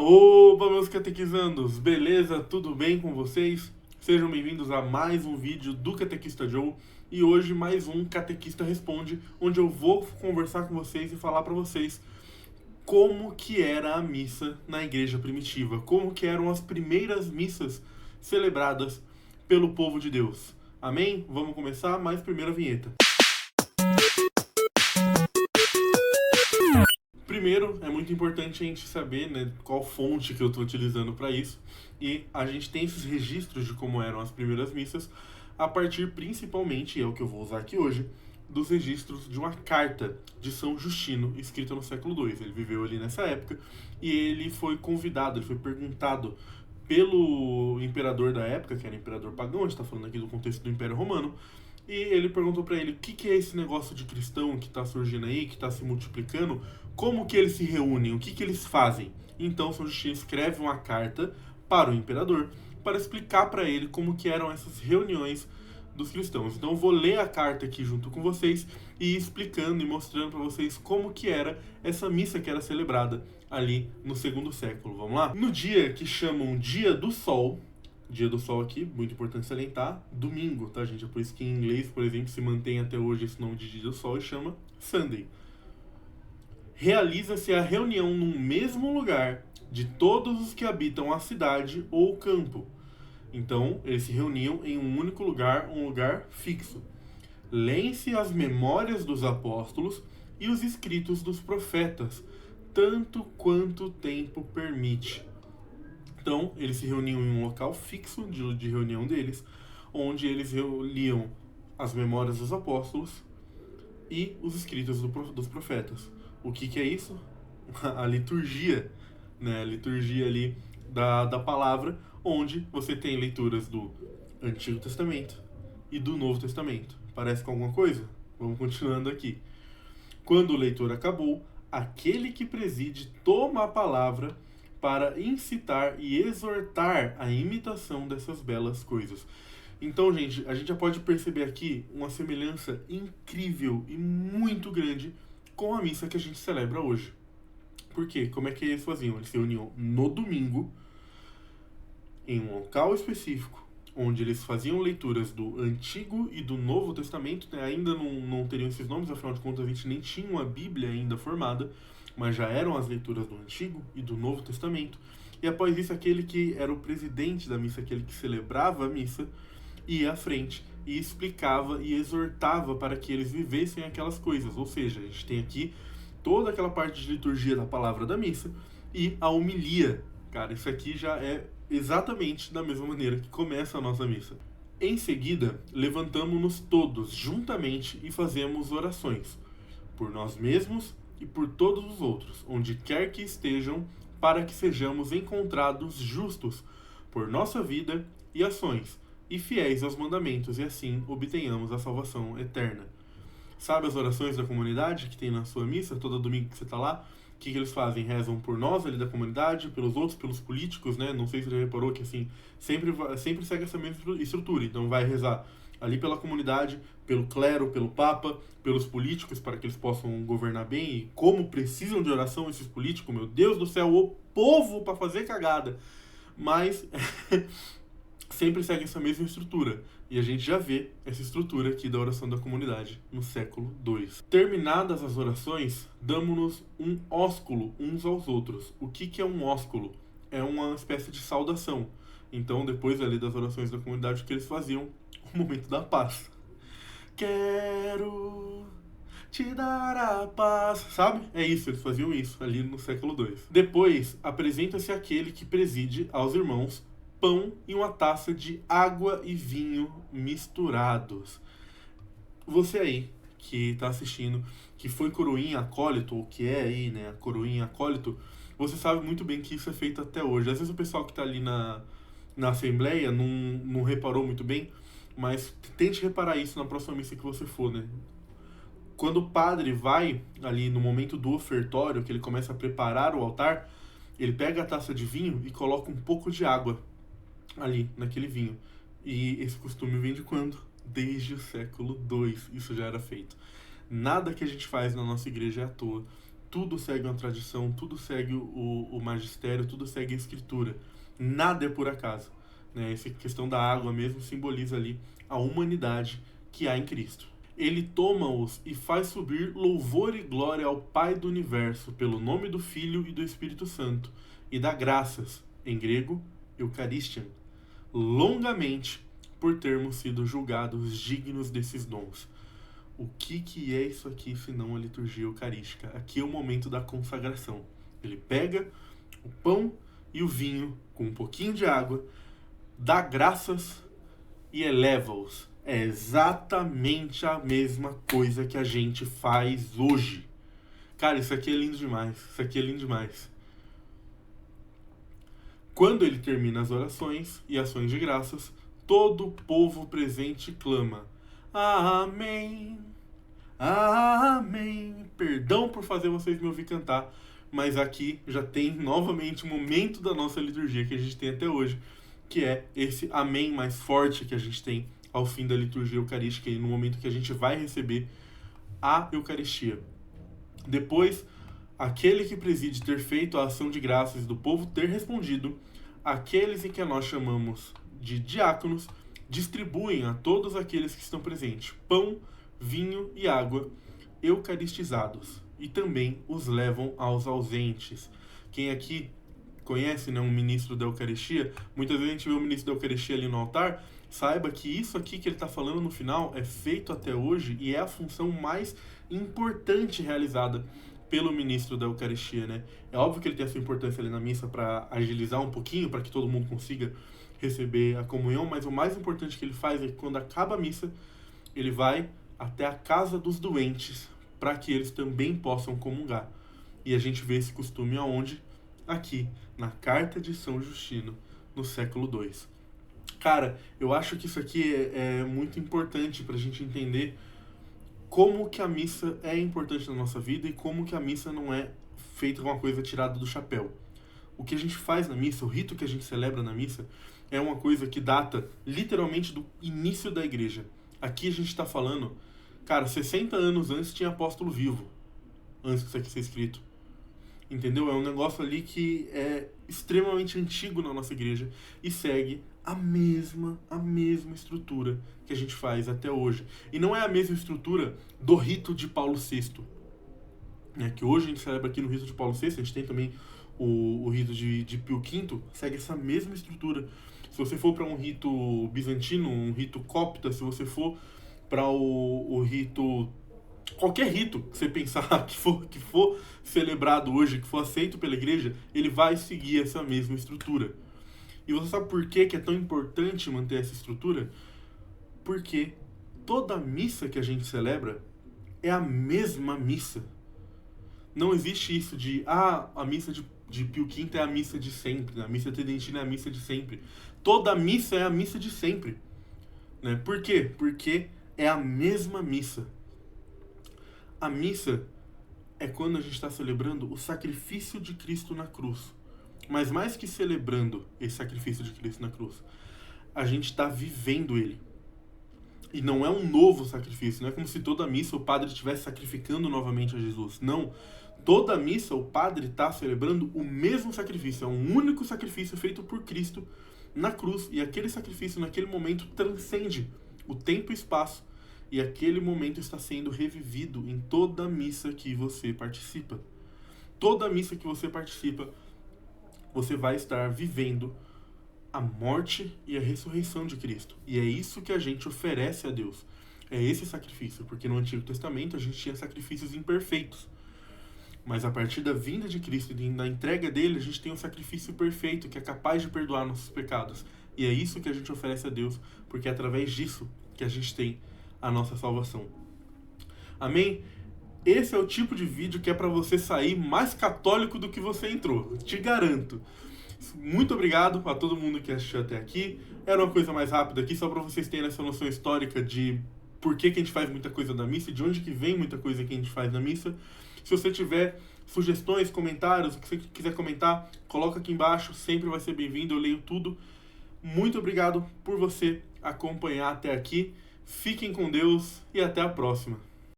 Opa, meus catequizandos! Beleza? Tudo bem com vocês? Sejam bem-vindos a mais um vídeo do Catequista Joe e hoje mais um Catequista Responde, onde eu vou conversar com vocês e falar para vocês como que era a missa na igreja primitiva, como que eram as primeiras missas celebradas pelo povo de Deus. Amém? Vamos começar, mas primeiro a vinheta. Primeiro, é muito importante a gente saber, né, qual fonte que eu estou utilizando para isso. E a gente tem esses registros de como eram as primeiras missas a partir, principalmente, é o que eu vou usar aqui hoje, dos registros de uma carta de São Justino, escrita no século II. Ele viveu ali nessa época e ele foi convidado, ele foi perguntado pelo imperador da época, que era o imperador pagão, a gente está falando aqui do contexto do Império Romano, e ele perguntou para ele o que é esse negócio de cristão que está surgindo aí, que está se multiplicando, como que eles se reúnem, o que eles fazem. Então São Justino escreve uma carta para o imperador para explicar para ele como que eram essas reuniões dos cristãos. Então eu vou ler a carta aqui junto com vocês e explicando e mostrando para vocês como que era essa missa que era celebrada ali no segundo século. Vamos lá? No dia que chamam Dia do Sol aqui, muito importante salientar, domingo, tá, gente? É por isso que em inglês, por exemplo, se mantém até hoje esse nome de Dia do Sol e chama Sunday. Realiza-se a reunião num mesmo lugar de todos os que habitam a cidade ou o campo. Então, eles se reuniam em um único lugar, um lugar fixo. Leem-se as memórias dos apóstolos e os escritos dos profetas, tanto quanto o tempo permite. Então, eles se reuniam em um local fixo de reunião deles, onde eles liam as memórias dos apóstolos e os escritos dos profetas. O que é isso? A liturgia, né? A liturgia ali da palavra, onde você tem leituras do Antigo Testamento e do Novo Testamento. Parece com alguma coisa? Vamos continuando aqui. Quando o leitor acabou, aquele que preside toma a palavra para incitar e exortar a imitação dessas belas coisas. Então, gente, a gente já pode perceber aqui uma semelhança incrível e muito grande com a missa que a gente celebra hoje. Por quê? Como é que eles faziam? Eles se reuniam no domingo, em um local específico, onde eles faziam leituras do Antigo e do Novo Testamento, né? Ainda não teriam esses nomes, afinal de contas a gente nem tinha uma Bíblia ainda formada, mas já eram as leituras do Antigo e do Novo Testamento. E após isso, aquele que era o presidente da missa, aquele que celebrava a missa, ia à frente e explicava e exortava para que eles vivessem aquelas coisas. Ou seja, a gente tem aqui toda aquela parte de liturgia da palavra da missa e a homilia. Cara, isso aqui já é exatamente da mesma maneira que começa a nossa missa. Em seguida, levantamo-nos todos juntamente e fazemos orações, por nós mesmos e por todos os outros, onde quer que estejam, para que sejamos encontrados justos por nossa vida e ações, e fiéis aos mandamentos, e assim obtenhamos a salvação eterna. Sabe as orações da comunidade que tem na sua missa, todo domingo que você está lá? O que eles fazem? Rezam por nós ali da comunidade, pelos outros, pelos políticos, né? Não sei se você já reparou que assim, sempre segue essa mesma estrutura. Então vai rezar ali pela comunidade, pelo clero, pelo papa, pelos políticos, para que eles possam governar bem. E como precisam de oração esses políticos, meu Deus do céu, o povo para fazer cagada. Mas sempre segue essa mesma estrutura. E a gente já vê essa estrutura aqui da oração da comunidade no século II. Terminadas as orações, damos-nos um ósculo uns aos outros. O que é um ósculo? É uma espécie de saudação. Então, depois ali das orações da comunidade, o que eles faziam? O momento da paz. Quero te dar a paz, sabe? É isso, eles faziam isso ali no século II. Depois, apresenta-se aquele que preside aos irmãos pão e uma taça de água e vinho misturados. Você aí que está assistindo, que foi coroinha acólito, ou que é aí, né, a coroinha acólito, você sabe muito bem que isso é feito até hoje. Às vezes o pessoal que está ali na assembleia não reparou muito bem, mas tente reparar isso na próxima missa que você for, né? Quando o padre vai ali no momento do ofertório, que ele começa a preparar o altar, ele pega a taça de vinho e coloca um pouco de água ali naquele vinho. E esse costume vem de quando? Desde o século II isso já era feito. Nada que a gente faz na nossa igreja é à toa. tudo segue uma tradição, tudo segue o magistério, tudo segue a escritura. Nada é por acaso. Né? Essa questão da água mesmo simboliza ali a humanidade que há em Cristo. Ele toma-os e faz subir louvor e glória ao Pai do Universo, pelo nome do Filho e do Espírito Santo, e dá graças, em grego, Eucharistian, longamente por termos sido julgados dignos desses dons. O que é isso aqui, senão a liturgia eucarística? Aqui é o momento da consagração. Ele pega o pão e o vinho, com um pouquinho de água, dá graças e eleva-os. É exatamente a mesma coisa que a gente faz hoje. Cara, isso aqui é lindo demais. Isso aqui é lindo demais. Quando ele termina as orações e ações de graças, todo o povo presente clama: Amém, Amém. Perdão por fazer vocês me ouvir cantar, mas aqui já tem novamente um momento da nossa liturgia que a gente tem até hoje, que é esse Amém mais forte que a gente tem ao fim da liturgia eucarística e no momento que a gente vai receber a Eucaristia. Depois, aquele que preside ter feito a ação de graças do povo ter respondido, aqueles em que nós chamamos de diáconos distribuem a todos aqueles que estão presentes pão, vinho e água eucaristizados e também os levam aos ausentes. Quem aqui conhece, né, um ministro da Eucaristia, muitas vezes a gente vê o ministro da Eucaristia ali no altar, saiba que isso aqui que ele está falando no final é feito até hoje e é a função mais importante realizada pelo ministro da Eucaristia, né? É óbvio que ele tem essa importância ali na missa para agilizar um pouquinho, para que todo mundo consiga receber a comunhão, mas o mais importante que ele faz é que quando acaba a missa, ele vai até a casa dos doentes para que eles também possam comungar. E a gente vê esse costume aonde? Aqui, na Carta de São Justino, no século II. Cara, eu acho que isso aqui é muito importante para a gente entender como que a missa é importante na nossa vida e como que a missa não é feita uma coisa tirada do chapéu. O que a gente faz na missa, o rito que a gente celebra na missa, é uma coisa que data literalmente do início da igreja. Aqui a gente está falando, cara, 60 anos antes tinha apóstolo vivo, antes disso aqui ser escrito. Entendeu? É um negócio ali que é extremamente antigo na nossa igreja e segue a mesma estrutura que a gente faz até hoje. E não é a mesma estrutura do rito de Paulo VI, né? Que hoje a gente celebra aqui no rito de Paulo VI, a gente tem também o rito de Pio V, segue essa mesma estrutura. Se você for para um rito bizantino, um rito copta, se você for para o rito... Qualquer rito que você pensar que for celebrado hoje, que for aceito pela igreja, ele vai seguir essa mesma estrutura. E você sabe por que é tão importante manter essa estrutura? Porque toda missa que a gente celebra é a mesma missa. Não existe isso de, a missa de Pio V é a missa de sempre, a missa tridentina é a missa de sempre. Toda missa é a missa de sempre. Né? Por quê? Porque é a mesma missa. A missa é quando a gente está celebrando o sacrifício de Cristo na cruz. Mas mais que celebrando esse sacrifício de Cristo na cruz, a gente está vivendo ele. E não é um novo sacrifício, não é como se toda missa o padre estivesse sacrificando novamente a Jesus. Não, toda missa o padre está celebrando o mesmo sacrifício, é um único sacrifício feito por Cristo na cruz. E aquele sacrifício naquele momento transcende o tempo e espaço. E aquele momento está sendo revivido em toda missa que você participa. Toda missa que você participa, você vai estar vivendo a morte e a ressurreição de Cristo. E é isso que a gente oferece a Deus. É esse sacrifício, porque no Antigo Testamento a gente tinha sacrifícios imperfeitos. Mas a partir da vinda de Cristo e da entrega dele, a gente tem um sacrifício perfeito, que é capaz de perdoar nossos pecados. E é isso que a gente oferece a Deus, porque é através disso que a gente tem a nossa salvação. Amém? Esse é o tipo de vídeo que é para você sair mais católico do que você entrou. Te garanto. Muito obrigado a todo mundo que assistiu até aqui. Era uma coisa mais rápida aqui, só para vocês terem essa noção histórica de por que a gente faz muita coisa na missa e de onde que vem muita coisa que a gente faz na missa. Se você tiver sugestões, comentários, o que você quiser comentar, coloca aqui embaixo, sempre vai ser bem-vindo, eu leio tudo. Muito obrigado por você acompanhar até aqui. Fiquem com Deus e até a próxima.